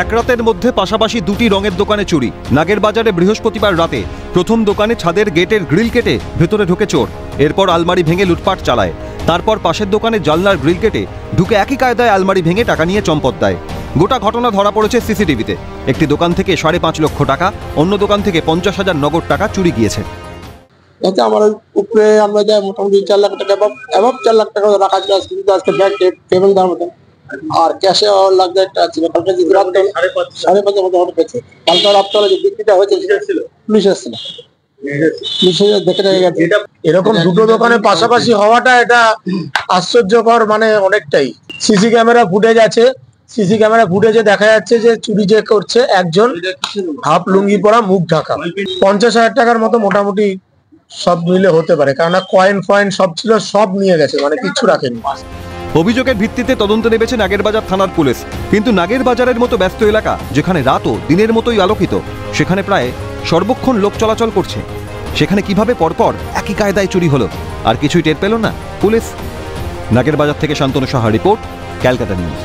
এক রাতের মধ্যে পাশাপাশি দুটি রঙের দোকানে চুরি। নাগেরবাজারে বৃহস্পতিবার রাতে প্রথম দোকানে ছাদের গেটের গ্রিল কেটে ভেতরে ঢুকে চোর, এরপর আলমারি ভেঙে লুটপাট চালায়। তারপর পাশের দোকানে জানলার গ্রিল কেটে ঢুকে একই কায়দায় আলমারি ভেঙে টাকা নিয়ে চম্পট দেয়। গোটা ঘটনা ধরা পড়েছে সিসিটিভিতে। একটি দোকান থেকে 5.5 লক্ষ টাকা, অন্য দোকান থেকে 50,000 নগদ টাকা চুরি গিয়েছে। এতে আমার উপরে আমরা যাই মোটামুটি 4 লাখ টাকা এবং 4 লাখ টাকা রাখা ছিল, কিন্তু আজকে ব্যাংক পেমেন্ট দেওয়ার মতন আর ক্যাশে লাগবে একটা ছিল। কালকে যে 5.5 মতো হবে পেয়েছে। কালকে রাত্রে যে বিক্রিটা হয়েছে ছিল পুলিশ এসেছিল, পুলিশে দেখে গেছে। এরকম দুটো দোকানে পাশাপাশি হওয়াটা এটা আশ্চর্যকর, মানে অনেকটাই। সিসি ক্যামেরা ফুটেজ আছে, সিসি ক্যামেরা ফুটেজে দেখা যাচ্ছে যে চুরি যে করছে একজন হাফ লুঙ্গি পরা, মুখ ঢাকা। 50,000 টাকার মতো মোটামুটি সব মিলে হতে পারে, কারণ কয়েন ফয়েন সব ছিল, সব নিয়ে গেছে, মানে কিচ্ছু রাখেনি। অভিযোগের ভিত্তিতে তদন্ত নেমেছে নাগেরবাজার থানার পুলিশ। কিন্তু নাগেরবাজারের মতো ব্যস্ত এলাকা, যেখানে রাতও দিনের মতোই আলোকিত, সেখানে প্রায় সর্বক্ষণ লোক চলাচল করছে, সেখানে কিভাবে পরপর একই কায়দায় চুরি হলো আর কিছুই টের পেল না পুলিশ? নাগেরবাজার থেকে শান্তনু সাহা রিপোর্ট, ক্যালকাটা নিউজ।